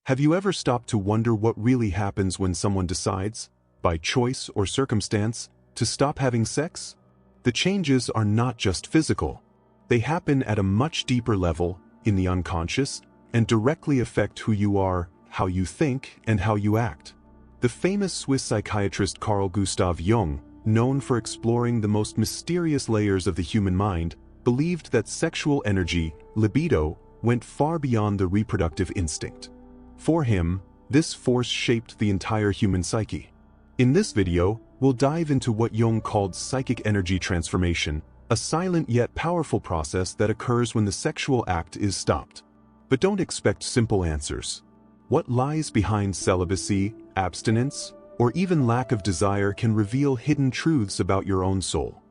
Have you ever stopped to wonder what really happens when someone decides, by choice or circumstance, to stop having sex? The changes are not just physical. They happen at a much deeper level, in the unconscious, and directly affect who you are, how you think, and how you act. The famous Swiss psychiatrist Carl Gustav Jung, known for exploring the most mysterious layers of the human mind, believed that sexual energy, libido, went far beyond the reproductive instinct. For him, this force shaped the entire human psyche. In this video, we'll dive into what Jung called psychic energy transformation, a silent yet powerful process that occurs when the sexual act is stopped. But don't expect simple answers. What lies behind celibacy, abstinence, or even lack of desire can reveal hidden truths about your own soul.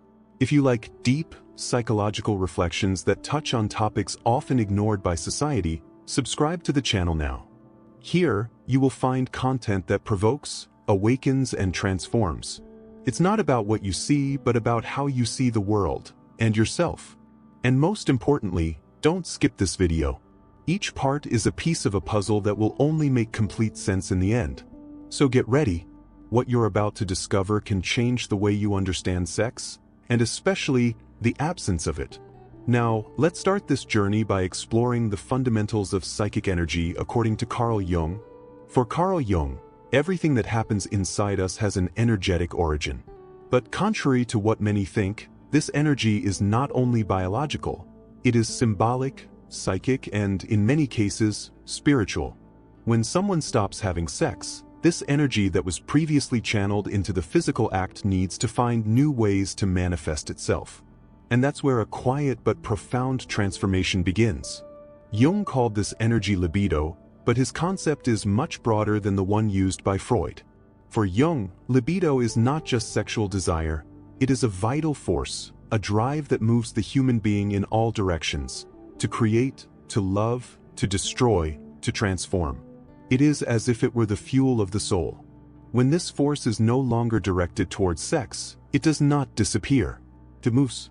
If you like deep, psychological reflections that touch on topics often ignored by society, subscribe to the channel now. Here, you will find content that provokes, awakens, and transforms. It's not about what you see, but about how you see the world, and yourself. And most importantly, don't skip this video. Each part is a piece of a puzzle that will only make complete sense in the end. So get ready. What you're about to discover can change the way you understand sex, and especially the absence of it. Now, let's start this journey by exploring the fundamentals of psychic energy according to Carl Jung. For Carl Jung, everything that happens inside us has an energetic origin. But contrary to what many think, this energy is not only biological, it is symbolic, psychic, and, in many cases, spiritual. When someone stops having sex, this energy that was previously channeled into the physical act needs to find new ways to manifest itself. And that's where a quiet but profound transformation begins. Jung called this energy libido, but his concept is much broader than the one used by Freud. For Jung, libido is not just sexual desire, it is a vital force, a drive that moves the human being in all directions, to create, to love, to destroy, to transform. It is as if it were the fuel of the soul. When this force is no longer directed towards sex, it does not disappear. It moves.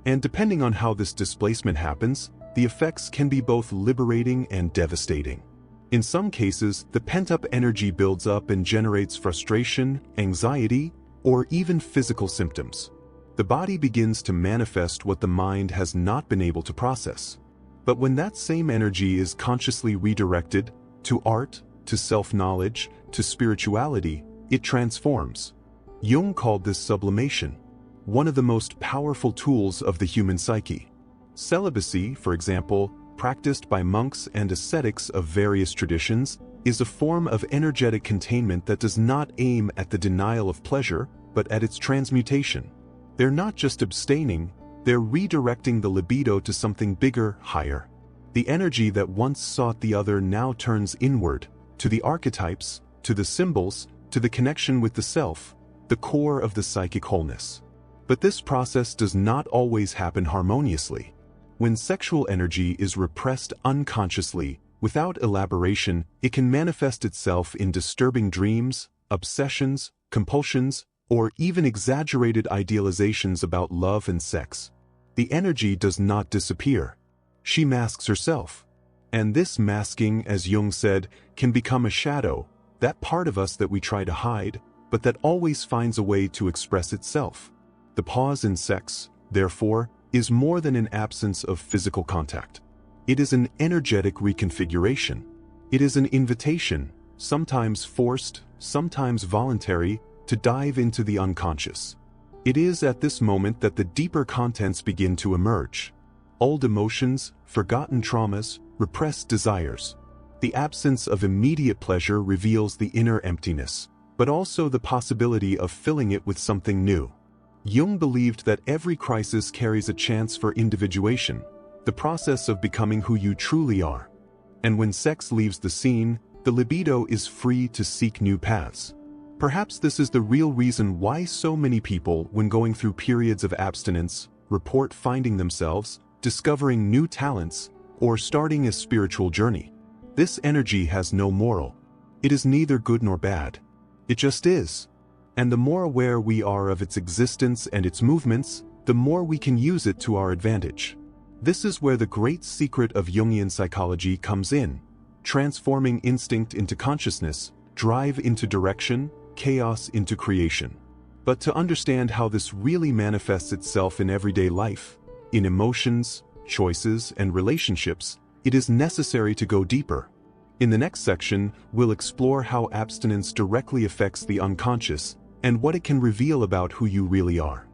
And depending on how this displacement happens, the effects can be both liberating and devastating. In some cases, the pent-up energy builds up and generates frustration, anxiety, or even physical symptoms. The body begins to manifest what the mind has not been able to process. But when that same energy is consciously redirected to art, to self-knowledge, to spirituality, it transforms. Jung called this sublimation, one of the most powerful tools of the human psyche. Celibacy, for example, practiced by monks and ascetics of various traditions, is a form of energetic containment that does not aim at the denial of pleasure, but at its transmutation. They're not just abstaining, they're redirecting the libido to something bigger, higher. The energy that once sought the other now turns inward, to the archetypes, to the symbols, to the connection with the self, the core of the psychic wholeness. But this process does not always happen harmoniously. When sexual energy is repressed unconsciously, without elaboration, it can manifest itself in disturbing dreams, obsessions, compulsions, or even exaggerated idealizations about love and sex. The energy does not disappear. She masks herself. And this masking, as Jung said, can become a shadow, that part of us that we try to hide, but that always finds a way to express itself. The pause in sex, therefore, is more than an absence of physical contact. It is an energetic reconfiguration. It is an invitation, sometimes forced, sometimes voluntary, to dive into the unconscious. It is at this moment that the deeper contents begin to emerge. Old emotions, forgotten traumas, repressed desires. The absence of immediate pleasure reveals the inner emptiness, but also the possibility of filling it with something new. Jung believed that every crisis carries a chance for individuation, the process of becoming who you truly are. And when sex leaves the scene, the libido is free to seek new paths. Perhaps this is the real reason why so many people, when going through periods of abstinence, report finding themselves, discovering new talents, or starting a spiritual journey. This energy has no moral. It is neither good nor bad. It just is. And the more aware we are of its existence and its movements, the more we can use it to our advantage. This is where the great secret of Jungian psychology comes in, transforming instinct into consciousness, drive into direction, chaos into creation. But to understand how this really manifests itself in everyday life, in emotions, choices, and relationships, it is necessary to go deeper. In the next section, we'll explore how abstinence directly affects the unconscious and what it can reveal about who you really are.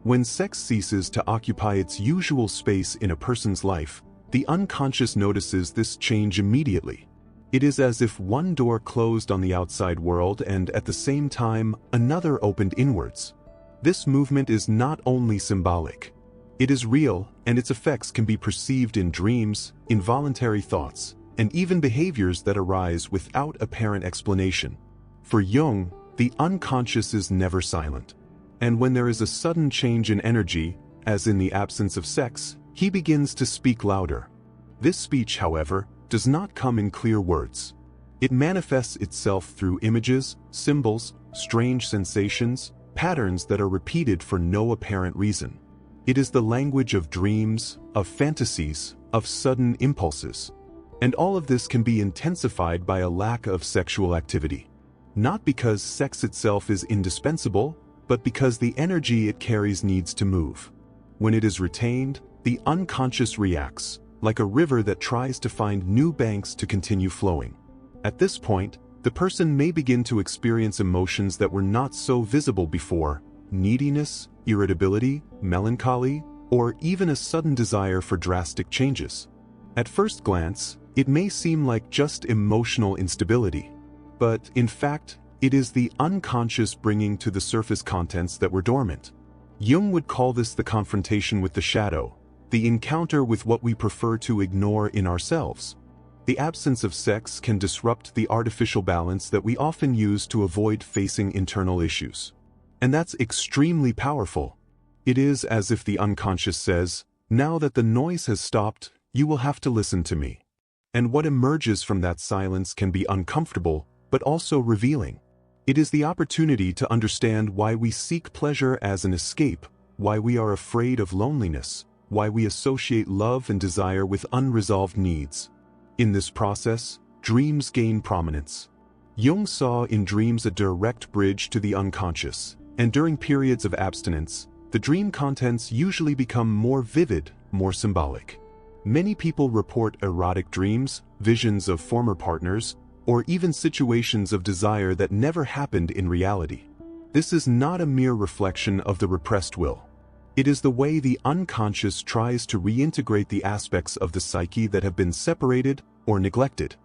When sex ceases to occupy its usual space in a person's life, the unconscious notices this change immediately. It is as if one door closed on the outside world and at the same time, another opened inwards. This movement is not only symbolic. It is real, and its effects can be perceived in dreams, involuntary thoughts, and even behaviors that arise without apparent explanation. For Jung, the unconscious is never silent. And when there is a sudden change in energy, as in the absence of sex, he begins to speak louder. This speech, however, does not come in clear words. It manifests itself through images, symbols, strange sensations, patterns that are repeated for no apparent reason. It is the language of dreams, of fantasies, of sudden impulses. And all of this can be intensified by a lack of sexual activity. Not because sex itself is indispensable, but because the energy it carries needs to move. When it is retained, the unconscious reacts, like a river that tries to find new banks to continue flowing. At this point, the person may begin to experience emotions that were not so visible before: neediness, irritability, melancholy, or even a sudden desire for drastic changes. At first glance, it may seem like just emotional instability. But, in fact, it is the unconscious bringing to the surface contents that were dormant. Jung would call this the confrontation with the shadow, the encounter with what we prefer to ignore in ourselves. The absence of sex can disrupt the artificial balance that we often use to avoid facing internal issues. And that's extremely powerful. It is as if the unconscious says, "Now that the noise has stopped, you will have to listen to me." And what emerges from that silence can be uncomfortable, but also revealing. It is the opportunity to understand why we seek pleasure as an escape, why we are afraid of loneliness, why we associate love and desire with unresolved needs. In this process, dreams gain prominence. Jung saw in dreams a direct bridge to the unconscious, and during periods of abstinence, the dream contents usually become more vivid, more symbolic. Many people report erotic dreams, visions of former partners, or even situations of desire that never happened in reality. This is not a mere reflection of the repressed will. It is the way the unconscious tries to reintegrate the aspects of the psyche that have been separated or neglected.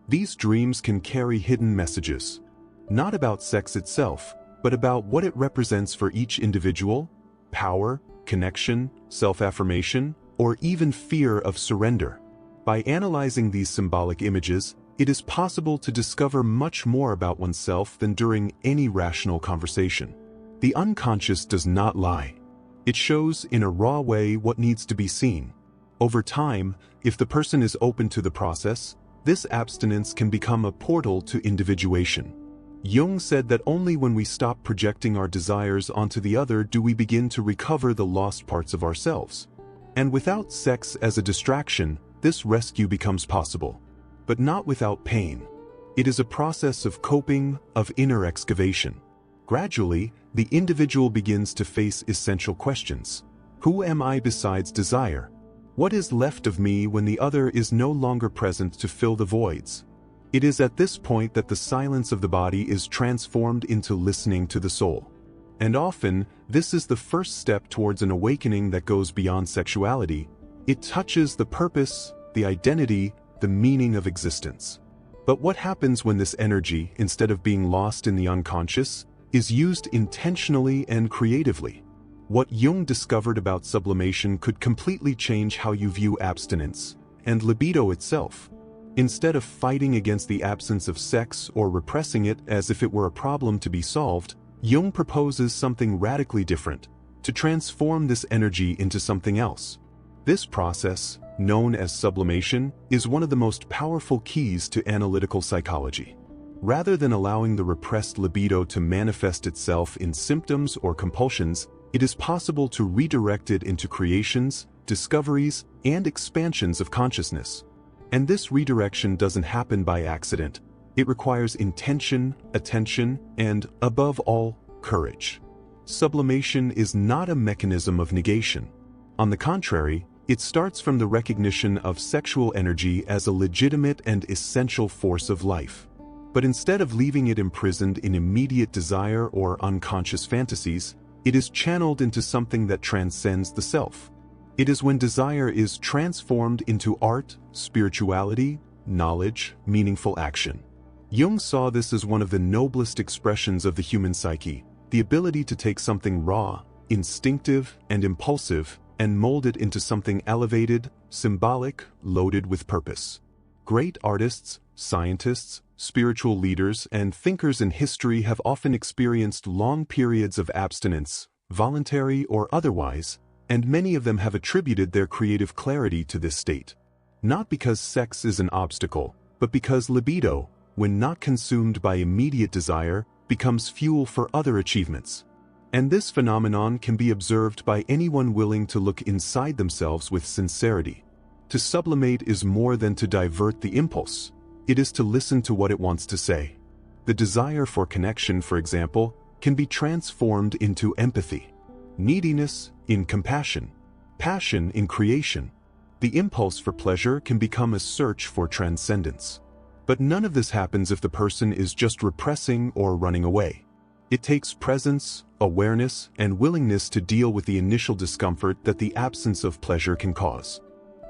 These dreams can carry hidden messages, not about sex itself, but about what it represents for each individual: power, connection, self-affirmation, or even fear of surrender. By analyzing these symbolic images, it is possible to discover much more about oneself than during any rational conversation. The unconscious does not lie. It shows in a raw way what needs to be seen. Over time, if the person is open to the process, this abstinence can become a portal to individuation. Jung said that only when we stop projecting our desires onto the other do we begin to recover the lost parts of ourselves. And without sex as a distraction, this rescue becomes possible. But not without pain. It is a process of coping, of inner excavation. Gradually, the individual begins to face essential questions. Who am I besides desire? What is left of me when the other is no longer present to fill the voids? It is at this point that the silence of the body is transformed into listening to the soul. And often, this is the first step towards an awakening that goes beyond sexuality. It touches the purpose, the identity, the meaning of existence. But what happens when this energy, instead of being lost in the unconscious, is used intentionally and creatively? What Jung discovered about sublimation could completely change how you view abstinence and libido itself. Instead of fighting against the absence of sex or repressing it as if it were a problem to be solved, Jung proposes something radically different: to transform this energy into something else. This process, known as sublimation, is one of the most powerful keys to analytical psychology. Rather than allowing the repressed libido to manifest itself in symptoms or compulsions, it is possible to redirect it into creations, discoveries, and expansions of consciousness. And this redirection doesn't happen by accident. It requires intention, attention, and, above all, courage. Sublimation is not a mechanism of negation. On the contrary, it starts from the recognition of sexual energy as a legitimate and essential force of life. But instead of leaving it imprisoned in immediate desire or unconscious fantasies, it is channeled into something that transcends the self. It is when desire is transformed into art, spirituality, knowledge, meaningful action. Jung saw this as one of the noblest expressions of the human psyche, the ability to take something raw, instinctive, and impulsive, and mold it into something elevated, symbolic, loaded with purpose. Great artists, scientists, spiritual leaders, and thinkers in history have often experienced long periods of abstinence, voluntary or otherwise, and many of them have attributed their creative clarity to this state. Not because sex is an obstacle, but because libido, when not consumed by immediate desire, becomes fuel for other achievements. And this phenomenon can be observed by anyone willing to look inside themselves with sincerity. To sublimate is more than to divert the impulse. It is to listen to what it wants to say. The desire for connection, for example, can be transformed into empathy. Neediness in compassion. Passion in creation. The impulse for pleasure can become a search for transcendence. But none of this happens if the person is just repressing or running away. It takes presence, awareness, and willingness to deal with the initial discomfort that the absence of pleasure can cause.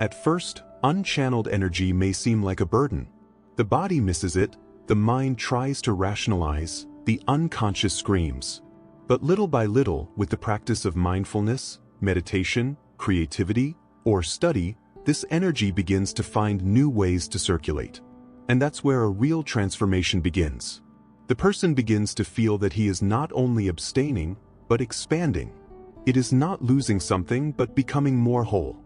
At first, unchanneled energy may seem like a burden. The body misses it, the mind tries to rationalize, the unconscious screams. But little by little, with the practice of mindfulness, meditation, creativity, or study, this energy begins to find new ways to circulate. And that's where a real transformation begins. The person begins to feel that he is not only abstaining, but expanding. It is not losing something, but becoming more whole.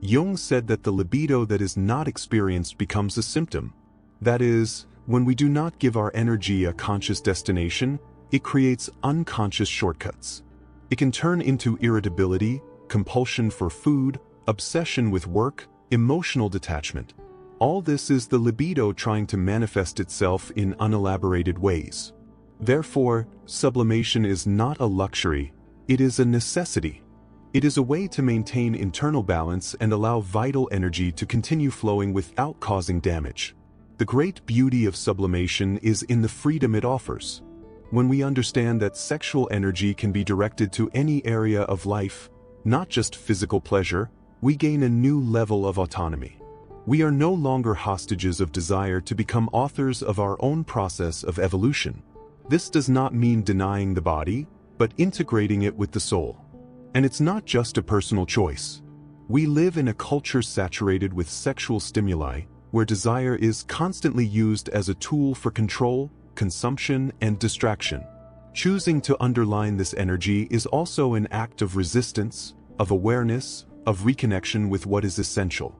Jung said that the libido that is not experienced becomes a symptom. That is, when we do not give our energy a conscious destination, it creates unconscious shortcuts. It can turn into irritability, compulsion for food, obsession with work, emotional detachment. All this is the libido trying to manifest itself in unelaborated ways. Therefore, sublimation is not a luxury, it is a necessity. It is a way to maintain internal balance and allow vital energy to continue flowing without causing damage. The great beauty of sublimation is in the freedom it offers. When we understand that sexual energy can be directed to any area of life, not just physical pleasure, we gain a new level of autonomy. We are no longer hostages of desire to become authors of our own process of evolution. This does not mean denying the body, but integrating it with the soul. And it's not just a personal choice. We live in a culture saturated with sexual stimuli, where desire is constantly used as a tool for control, consumption, and distraction. Choosing to underline this energy is also an act of resistance, of awareness, of reconnection with what is essential.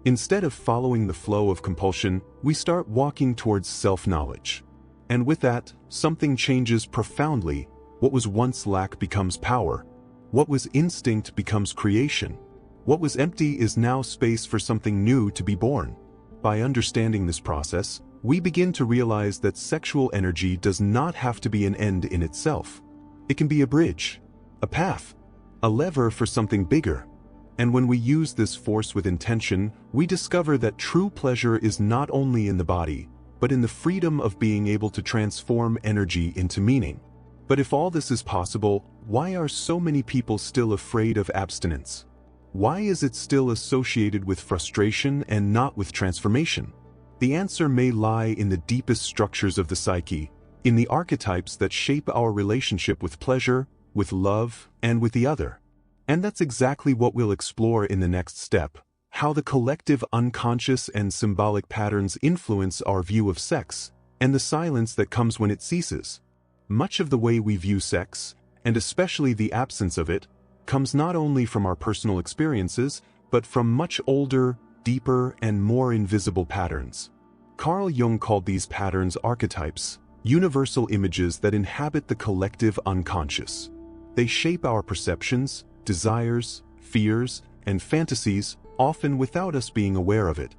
Instead of following the flow of compulsion, we start walking towards self-knowledge. And with that, something changes profoundly. What was once lack becomes power. What was instinct becomes creation. What was empty is now space for something new to be born. By understanding this process, we begin to realize that sexual energy does not have to be an end in itself. It can be a bridge, a path, a lever for something bigger. And when we use this force with intention, we discover that true pleasure is not only in the body, but in the freedom of being able to transform energy into meaning. But if all this is possible, why are so many people still afraid of abstinence? Why is it still associated with frustration and not with transformation? The answer may lie in the deepest structures of the psyche, in the archetypes that shape our relationship with pleasure, with love, and with the other. And that's exactly what we'll explore in the next step, how the collective unconscious and symbolic patterns influence our view of sex, and the silence that comes when it ceases. Much of the way we view sex, and especially the absence of it, comes not only from our personal experiences, but from much older, deeper, and more invisible patterns. Carl Jung called these patterns archetypes, universal images that inhabit the collective unconscious. They shape our perceptions, desires, fears, and fantasies, often without us being aware of it.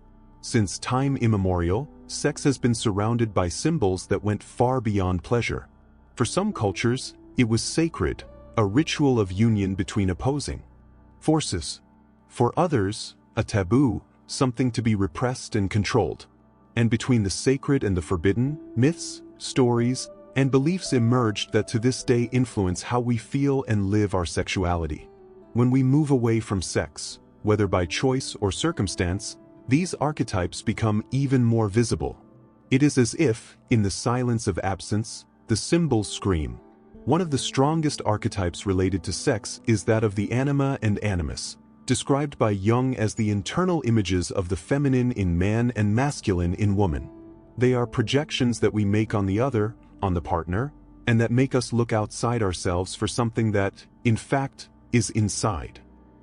Since time immemorial, sex has been surrounded by symbols that went far beyond pleasure. For some cultures, it was sacred, a ritual of union between opposing forces. For others, a taboo, something to be repressed and controlled. And between the sacred and the forbidden, myths, stories, and beliefs emerged that to this day influence how we feel and live our sexuality. When we move away from sex, whether by choice or circumstance, these archetypes become even more visible. It is as if, in the silence of absence, the symbols scream. One of the strongest archetypes related to sex is that of the anima and animus, described by Jung as the internal images of the feminine in man and masculine in woman. They are projections that we make on the other, on the partner, and that make us look outside ourselves for something that, in fact, is inside.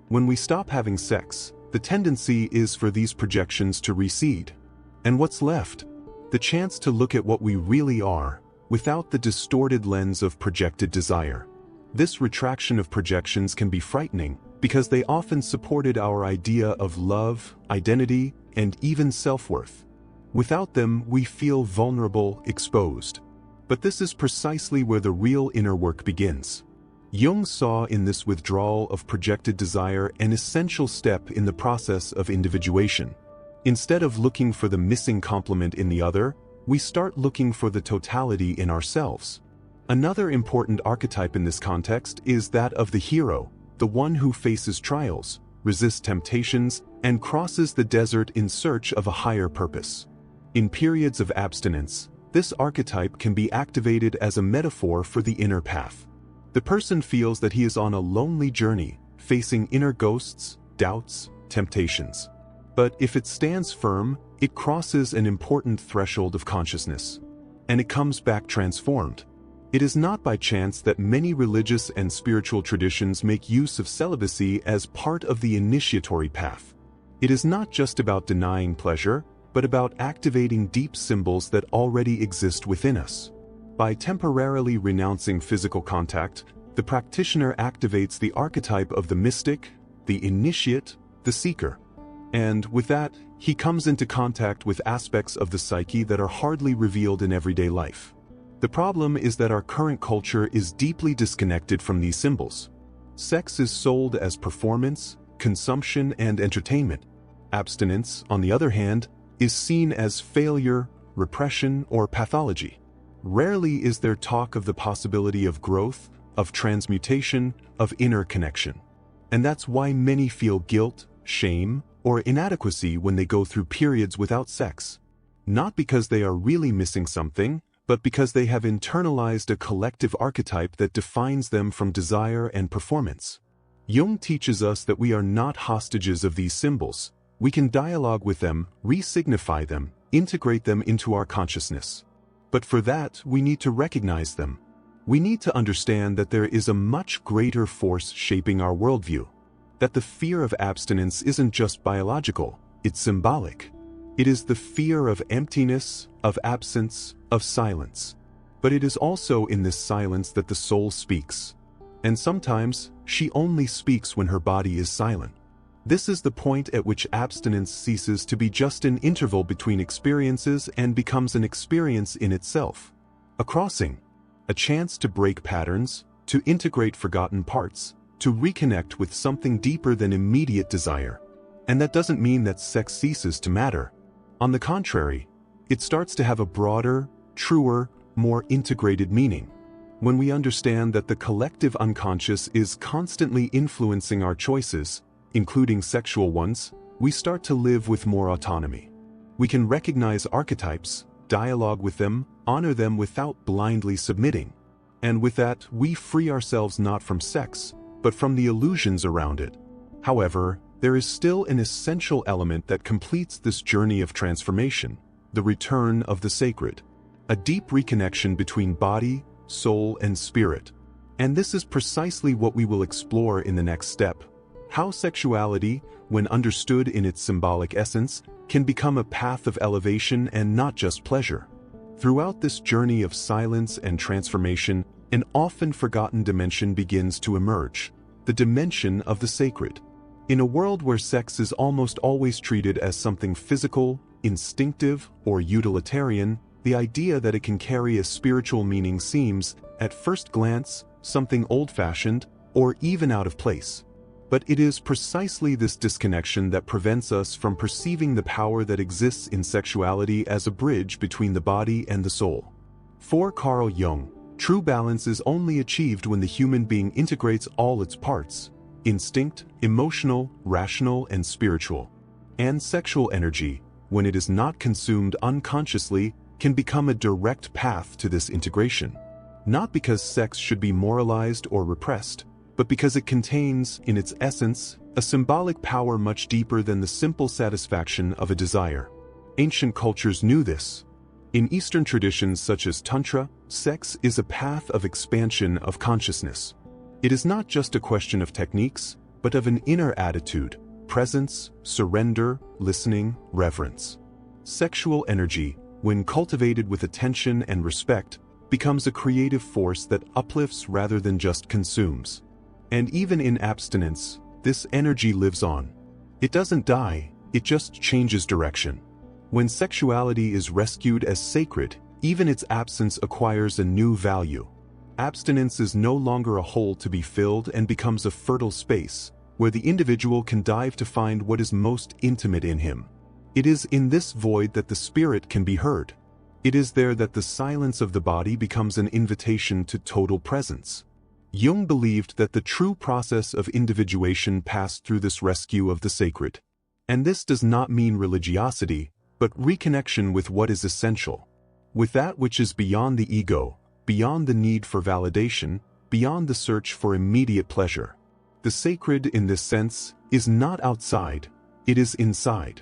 When we stop having sex, the tendency is for these projections to recede. And what's left? The chance to look at what we really are, without the distorted lens of projected desire. This retraction of projections can be frightening, because they often supported our idea of love, identity, and even self-worth. Without them, we feel vulnerable, exposed. But this is precisely where the real inner work begins. Jung saw in this withdrawal of projected desire an essential step in the process of individuation. Instead of looking for the missing complement in the other, we start looking for the totality in ourselves. Another important archetype in this context is that of the hero, the one who faces trials, resists temptations, and crosses the desert in search of a higher purpose. In periods of abstinence, this archetype can be activated as a metaphor for the inner path. The person feels that he is on a lonely journey, facing inner ghosts, doubts, temptations. But if it stands firm, it crosses an important threshold of consciousness. And it comes back transformed. It is not by chance that many religious and spiritual traditions make use of celibacy as part of the initiatory path. It is not just about denying pleasure, but about activating deep symbols that already exist within us. By temporarily renouncing physical contact, the practitioner activates the archetype of the mystic, the initiate, the seeker. And with that, he comes into contact with aspects of the psyche that are hardly revealed in everyday life. The problem is that our current culture is deeply disconnected from these symbols. Sex is sold as performance, consumption, and entertainment. Abstinence, on the other hand, is seen as failure, repression, or pathology. Rarely is there talk of the possibility of growth, of transmutation, of inner connection. And that's why many feel guilt, shame, or inadequacy when they go through periods without sex. Not because they are really missing something, but because they have internalized a collective archetype that defines them from desire and performance. Jung teaches us that we are not hostages of these symbols. We can dialogue with them, re-signify them, integrate them into our consciousness. But for that, we need to recognize them. We need to understand that there is a much greater force shaping our worldview. That the fear of abstinence isn't just biological, it's symbolic. It is the fear of emptiness, of absence, of silence. But it is also in this silence that the soul speaks. And sometimes, she only speaks when her body is silent. This is the point at which abstinence ceases to be just an interval between experiences and becomes an experience in itself. A crossing. A chance to break patterns, to integrate forgotten parts, to reconnect with something deeper than immediate desire. And that doesn't mean that sex ceases to matter. On the contrary, it starts to have a broader, truer, more integrated meaning. When we understand that the collective unconscious is constantly influencing our choices, including sexual ones, we start to live with more autonomy. We can recognize archetypes, dialogue with them, honor them without blindly submitting. And with that, we free ourselves not from sex, but from the illusions around it. However, there is still an essential element that completes this journey of transformation, the return of the sacred. A deep reconnection between body, soul, and spirit. And this is precisely what we will explore in the next step. How sexuality, when understood in its symbolic essence, can become a path of elevation and not just pleasure. Throughout this journey of silence and transformation, an often forgotten dimension begins to emerge, the dimension of the sacred. In a world where sex is almost always treated as something physical, instinctive, or utilitarian, the idea that it can carry a spiritual meaning seems, at first glance, something old-fashioned or even out of place. But it is precisely this disconnection that prevents us from perceiving the power that exists in sexuality as a bridge between the body and the soul. For Carl Jung, true balance is only achieved when the human being integrates all its parts: instinct, emotional, rational, and spiritual. And sexual energy, when it is not consumed unconsciously, can become a direct path to this integration. Not because sex should be moralized or repressed, but because it contains, in its essence, a symbolic power much deeper than the simple satisfaction of a desire. Ancient cultures knew this. In Eastern traditions such as Tantra, sex is a path of expansion of consciousness. It is not just a question of techniques, but of an inner attitude, presence, surrender, listening, reverence. Sexual energy, when cultivated with attention and respect, becomes a creative force that uplifts rather than just consumes. And even in abstinence, this energy lives on. It doesn't die, it just changes direction. When sexuality is rescued as sacred, even its absence acquires a new value. Abstinence is no longer a hole to be filled and becomes a fertile space, where the individual can dive to find what is most intimate in him. It is in this void that the spirit can be heard. It is there that the silence of the body becomes an invitation to total presence. Jung believed that the true process of individuation passed through this rescue of the sacred. And this does not mean religiosity, but reconnection with what is essential, with that which is beyond the ego, beyond the need for validation, beyond the search for immediate pleasure. The sacred, in this sense, is not outside, it is inside.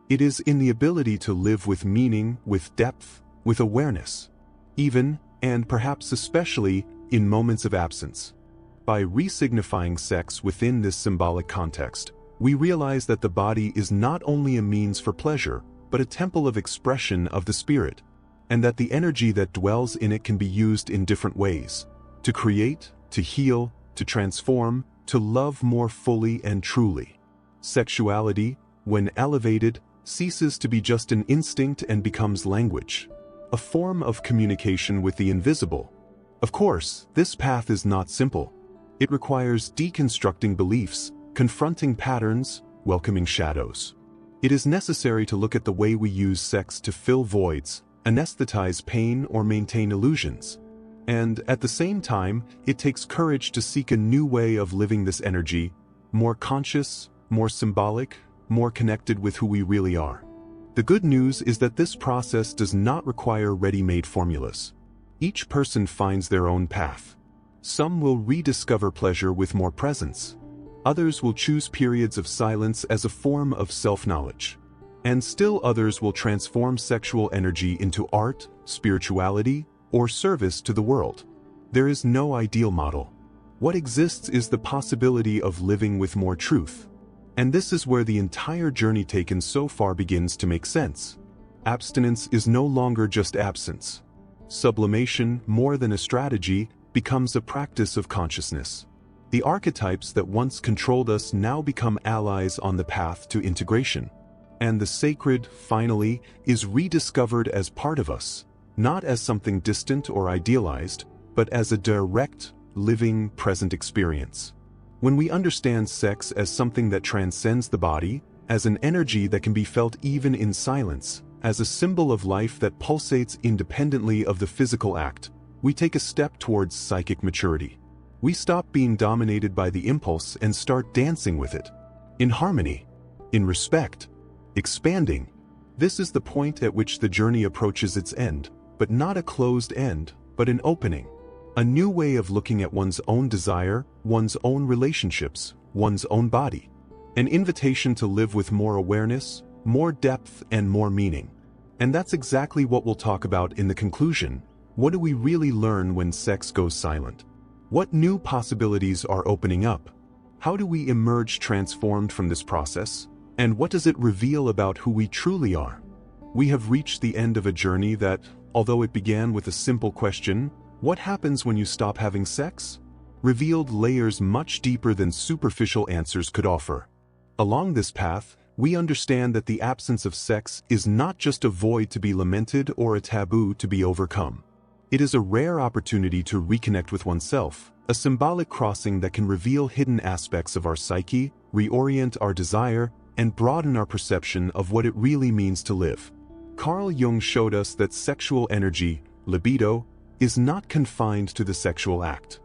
It is in the ability to live with meaning, with depth, with awareness, even, and perhaps especially, in moments of absence. By resignifying sex within this symbolic context, we realize that the body is not only a means for pleasure, but a temple of expression of the spirit, and that the energy that dwells in it can be used in different ways: to create, to heal, to transform, to love more fully and truly. Sexuality, when elevated, ceases to be just an instinct and becomes language, a form of communication with the invisible. Of course, this path is not simple. It requires deconstructing beliefs, confronting patterns, welcoming shadows. It is necessary to look at the way we use sex to fill voids, anesthetize pain, or maintain illusions. And at the same time, it takes courage to seek a new way of living this energy, more conscious, more symbolic, more connected with who we really are. The good news is that this process does not require ready-made formulas. Each person finds their own path. Some will rediscover pleasure with more presence. Others will choose periods of silence as a form of self-knowledge. And still others will transform sexual energy into art, spirituality, or service to the world. There is no ideal model. What exists is the possibility of living with more truth. And this is where the entire journey taken so far begins to make sense. Abstinence is no longer just absence. Sublimation, more than a strategy, becomes a practice of consciousness. The archetypes that once controlled us now become allies on the path to integration. And the sacred, finally, is rediscovered as part of us, not as something distant or idealized, but as a direct, living, present experience. When we understand sex as something that transcends the body, as an energy that can be felt even in silence, as a symbol of life that pulsates independently of the physical act, we take a step towards psychic maturity. We stop being dominated by the impulse and start dancing with it. In harmony, in respect, expanding. This is the point at which the journey approaches its end, but not a closed end, but an opening. A new way of looking at one's own desire, one's own relationships, one's own body. An invitation to live with more awareness, more depth, and more meaning. And that's exactly what we'll talk about in the conclusion. What do we really learn when sex goes silent? What new possibilities are opening up? How do we emerge transformed from this process? And what does it reveal about who we truly are? We have reached the end of a journey that, although it began with a simple question, "What happens when you stop having sex?" revealed layers much deeper than superficial answers could offer. Along this path, we understand that the absence of sex is not just a void to be lamented or a taboo to be overcome. It is a rare opportunity to reconnect with oneself, a symbolic crossing that can reveal hidden aspects of our psyche, reorient our desire, and broaden our perception of what it really means to live. Carl Jung showed us that sexual energy, libido, is not confined to the sexual act.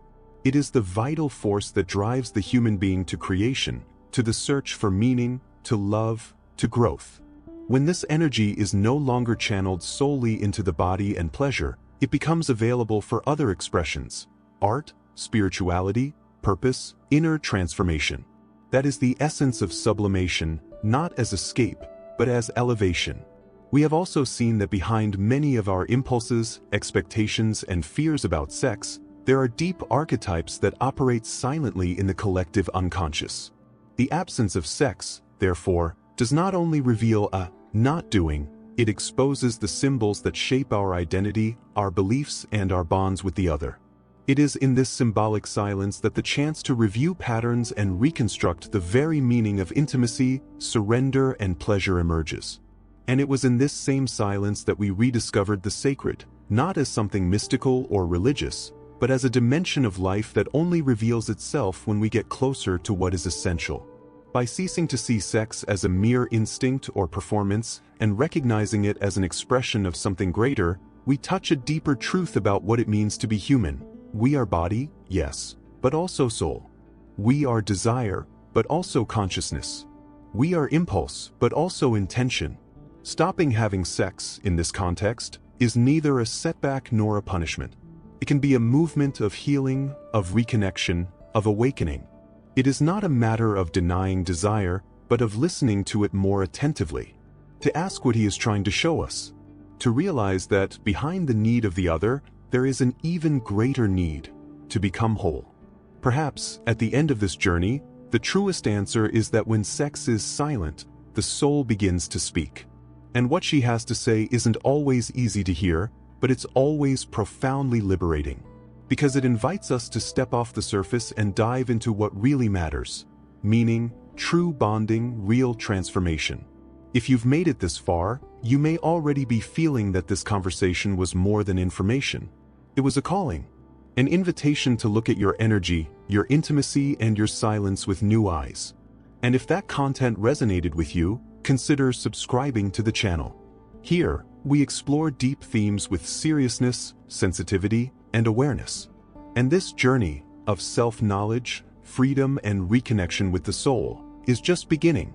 It is the vital force that drives the human being to creation, to the search for meaning, to love, to growth. When this energy is no longer channeled solely into the body and pleasure, it becomes available for other expressions: art, spirituality, purpose, inner transformation. That is the essence of sublimation, not as escape, but as elevation. We have also seen that behind many of our impulses, expectations, and fears about sex, there are deep archetypes that operate silently in the collective unconscious. The absence of sex, therefore, does not only reveal a not doing, it exposes the symbols that shape our identity, our beliefs, and our bonds with the other. It is in this symbolic silence that the chance to review patterns and reconstruct the very meaning of intimacy, surrender, and pleasure emerges. And it was in this same silence that we rediscovered the sacred, not as something mystical or religious, but as a dimension of life that only reveals itself when we get closer to what is essential. By ceasing to see sex as a mere instinct or performance and recognizing it as an expression of something greater, we touch a deeper truth about what it means to be human. We are body, yes, but also soul. We are desire, but also consciousness. We are impulse, but also intention. Stopping having sex, in this context, is neither a setback nor a punishment. It can be a movement of healing, of reconnection, of awakening. It is not a matter of denying desire, but of listening to it more attentively. To ask what he is trying to show us. To realize that behind the need of the other, there is an even greater need to become whole. Perhaps, at the end of this journey, the truest answer is that when sex is silent, the soul begins to speak. And what she has to say isn't always easy to hear, but it's always profoundly liberating. Because it invites us to step off the surface and dive into what really matters: meaning, true bonding, real transformation. If you've made it this far, you may already be feeling that this conversation was more than information. It was a calling, an invitation to look at your energy, your intimacy, and your silence with new eyes. And if that content resonated with you, consider subscribing to the channel. Here, we explore deep themes with seriousness, sensitivity, and awareness. And this journey of self-knowledge, freedom, and reconnection with the soul is just beginning.